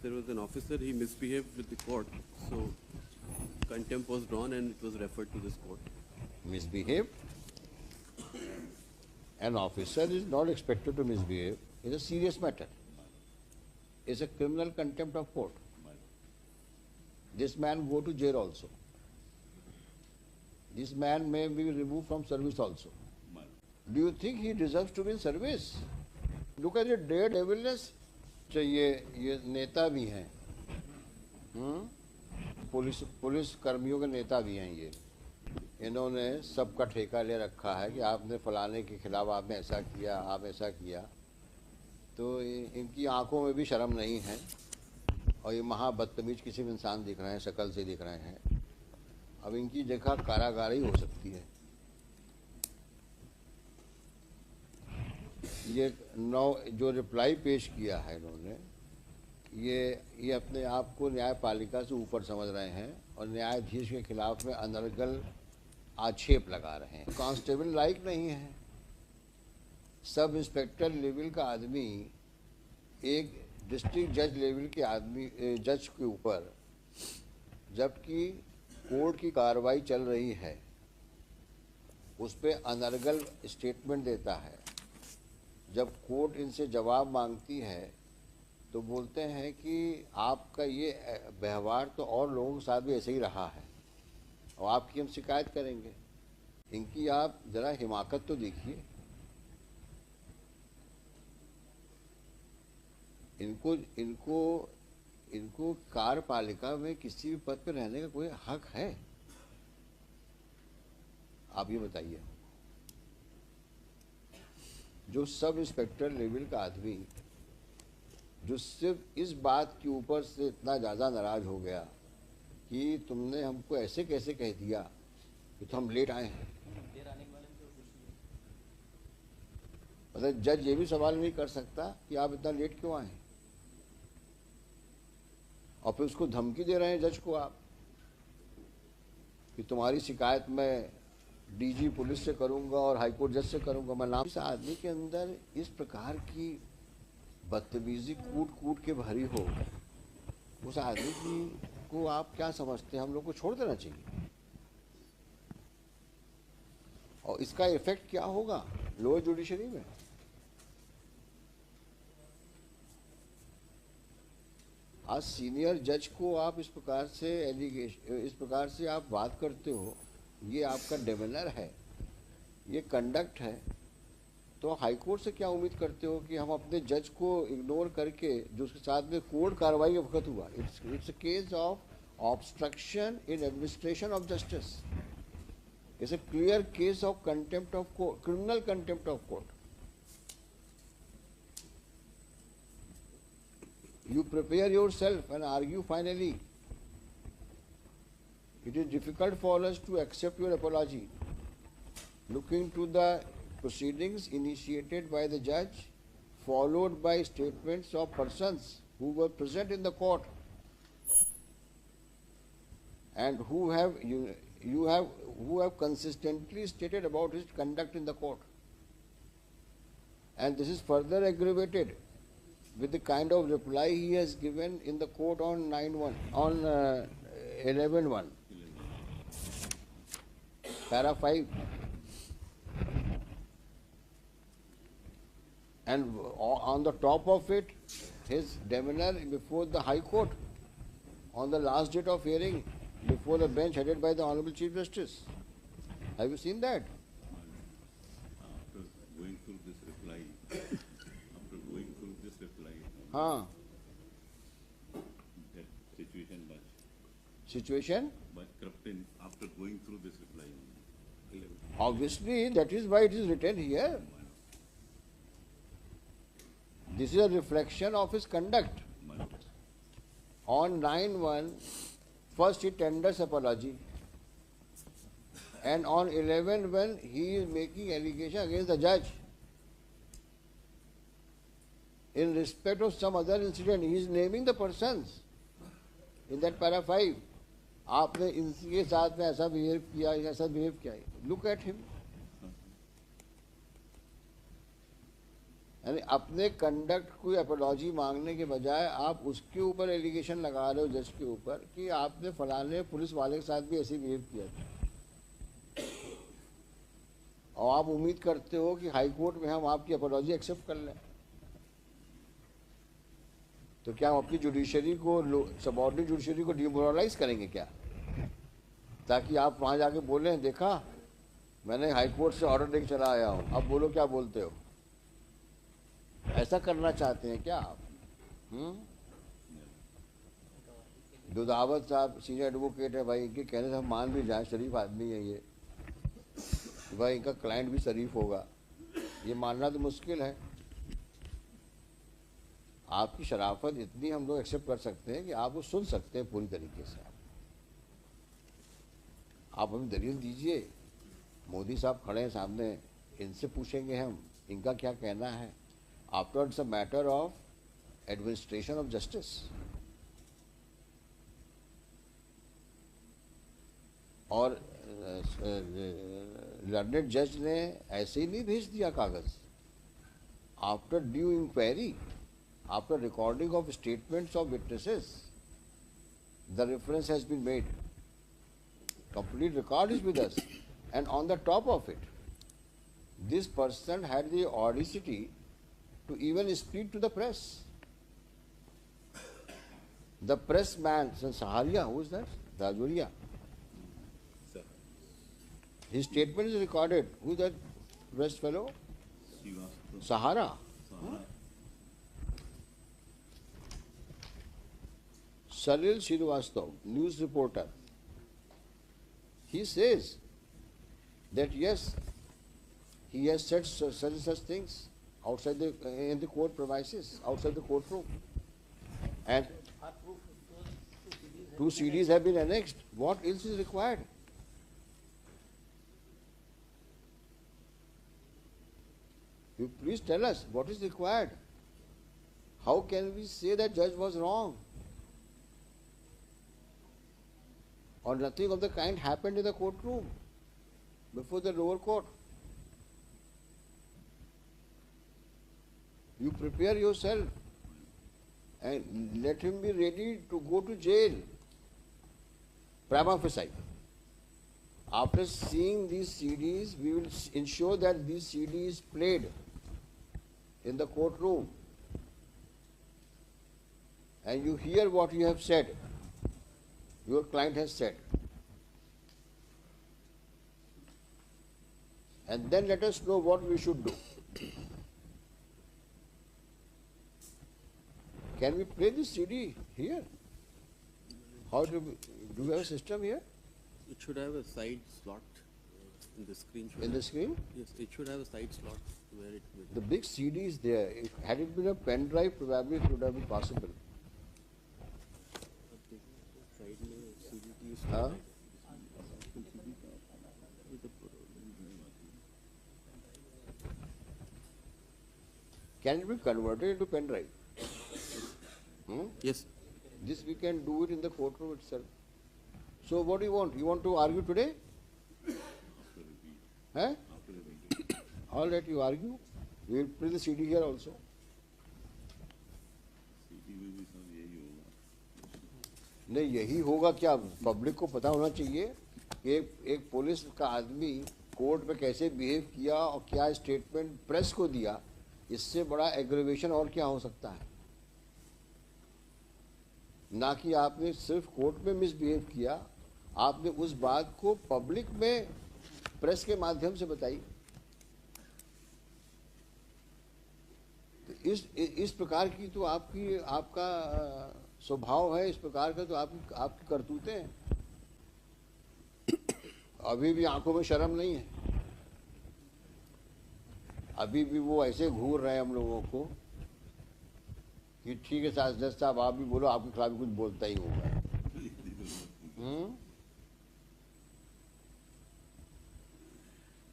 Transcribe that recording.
There was an officer, he misbehaved with the court, so contempt was drawn and it was referred to this court. Misbehave? An officer is not expected to misbehave. It's a serious matter. It's a criminal contempt of court. This man go to jail also. This man may be removed from service also. Do you think he deserves to be in service? Look at the daredevilness. ये नेता भी हैं, police कर्मियों के नेता भी हैं ये। इन्होंने सबका ठेका ले रखा है कि आपने फलाने के खिलाफ आपने ऐसा किया, आप ऐसा किया। तो इनकी आंखों में भी शर्म नहीं है और ये महा बदतमीज किसी भी इंसान दिख रहे हैं, शक्ल से दिख रहे हैं। अब इनकी जगह कारागार ही हो सकती है। ये जो रिप्लाई पेश किया है इन्होंने, ये अपने आप को न्यायपालिका से ऊपर समझ रहे हैं और न्यायाधीश के खिलाफ में अनर्गल आक्षेप लगा रहे हैं। कांस्टेबल लायक नहीं है। सब इंस्पेक्टर लेवल का आदमी एक डिस्ट्रिक्ट जज लेवल के आदमी जज के ऊपर, जबकि कोर्ट की कार्रवाई चल रही है, उस पर अनर्गल स्टेटमेंट देता है। जब कोर्ट इनसे जवाब मांगती है तो बोलते हैं कि आपका ये व्यवहार तो और लोगों के साथ भी ऐसे ही रहा है और आपकी हम शिकायत करेंगे। इनकी आप ज़रा हिमाकत तो देखिए। इनको कार्यपालिका में किसी भी पद पर रहने का कोई हक है? आप ये बताइए। जो सब इंस्पेक्टर लेवल का आदमी जो सिर्फ इस बात के ऊपर से इतना ज़्यादा नाराज़ हो गया कि तुमने हमको ऐसे कैसे कह दिया कि तो हम लेट आए हैं। मतलब जज ये भी सवाल नहीं कर सकता कि आप इतना लेट क्यों आए, और फिर उसको धमकी दे रहे हैं जज को आप कि तुम्हारी शिकायत मैं डीजी पुलिस से करूंगा और हाईकोर्ट जज से करूंगा। मैं नाम इस आदमी के अंदर इस प्रकार की बदतमीजी कूट कूट के भरी हो, उस आदमी को आप क्या समझते हैं? हम लोग को छोड़ देना चाहिए। और इसका इफेक्ट क्या होगा लोअर जुडिशरी में? आज सीनियर जज को आप इस प्रकार से आप बात करते हो, ये आपका डेमेनर है, ये कंडक्ट है। तो हाईकोर्ट से क्या उम्मीद करते हो कि हम अपने जज को इग्नोर करके, जो उसके साथ में कोर्ट कार्रवाई के वक्त हुआ, it's a case of obstruction in administration of justice, it's a clear case of contempt of court, criminal contempt of court. You prepare yourself and argue finally. It is difficult for us to accept your apology. Looking to the proceedings initiated by the judge, followed by statements of persons who were present in the court and who have consistently stated about his conduct in the court. And this is further aggravated with the kind of reply he has given in the court on 11.1, para 5. And on the top of it, his demeanor before the High Court on the last date of hearing before the bench headed by the Honorable Chief Justice. Have you seen that? After going through this reply, हाँ, that situation but corrupted after going through this reply. Obviously, that is why it is written here. This is a reflection of his conduct. On 9/1, first he tenders apology, and on 11/1 he is making allegation against the judge. In respect of some other incident, he is naming the persons in that para 5. आपने इनके साथ में ऐसा behave किया, Look at him. यानी अपने conduct को apology मांगने के बजाय आप उसके ऊपर एलिगेशन लगा रहे हो जज के ऊपर कि आपने फलाने पुलिस वाले के साथ भी ऐसे बिहेव किया था, और आप उम्मीद करते हो कि हाई कोर्ट में हम आपकी अपॉलॉजी एक्सेप्ट कर लें। तो क्या हम अपनी जुडिशरी को, सबऑर्डिनेट जुडिशरी को डिमोरलाइज करेंगे क्या, ताकि आप वहां जाके बोलें देखा मैंने हाई कोर्ट से ऑर्डर लेके चला आया हूं, अब बोलो क्या बोलते हो? ऐसा करना चाहते हैं क्या आप? दुधावत साहब सीनियर एडवोकेट है भाई, इनके कहने से हम मान भी जाए, शरीफ आदमी है ये, भाई इनका क्लाइंट भी शरीफ होगा, ये मानना तो मुश्किल है। आपकी शराफत इतनी हम लोग एक्सेप्ट कर सकते हैं कि आप वो सुन सकते हैं पूरी तरीके से। आप हमें दलील दीजिए, मोदी साहब खड़े हैं सामने, इनसे पूछेंगे हम इनका क्या कहना है। After it's a matter of administration of justice. और लर्नेड जज ने ऐसे ही नहीं भेज दिया कागज। After due inquiry, after recording of statements of witnesses, the reference has been made. Complete record is with us. And on the top of it, this person had the audacity to even speak to the press. The press man, Saharia, who is that? Rajoria. His statement is recorded. Who is that press fellow? Srivastava. Sahara. Sahara. Salil Srivastava, news reporter. He says that yes, he has said such things outside in the court premises, outside the courtroom, and 2 CDs have been annexed. What else is required? You please tell us what is required. How can we say that judge was wrong? Or nothing of the kind happened in the courtroom before the lower court. You prepare yourself and let him be ready to go to jail. Prima facie. After seeing these CDs, we will ensure that these CDs played in the courtroom. And you hear what you have said. Your client has said. And then let us know what we should do. Can we play this CD here? How do we have a system here? It should have a side slot in the screen. In the screen? Yes, it should have a side slot where it will. The big CD is there. Had it been a pen drive, probably it would have been possible. Side में CD is Huh? Can it be converted into pen drive? Yes. This we can do it in the courtroom itself. So what do you want? You want to argue today? Huh? All right, you argue. We will play the CD here also. CD में भी सब यही होगा. नहीं, यही होगा क्या? Public को पता होना चाहिए कि एक पुलिस का आदमी कोर्ट में कैसे बिहेव किया और क्या स्टेटमेंट प्रेस को दिया. इससे बड़ा एग्रीवेशन और क्या हो सकता है? ना कि आपने सिर्फ कोर्ट में मिसबिहेव किया, आपने उस बात को पब्लिक में प्रेस के माध्यम से बताई. तो इस प्रकार की तो आपका स्वभाव है, इस प्रकार का तो आपकी करतूतें हैं. अभी भी आंखों में शर्म नहीं है. अभी भी वो ऐसे घूर रहे हैं हम लोगों को कि ठीक है जज साहब आप भी बोलो, आपके खिलाफ भी कुछ बोलता ही होगा.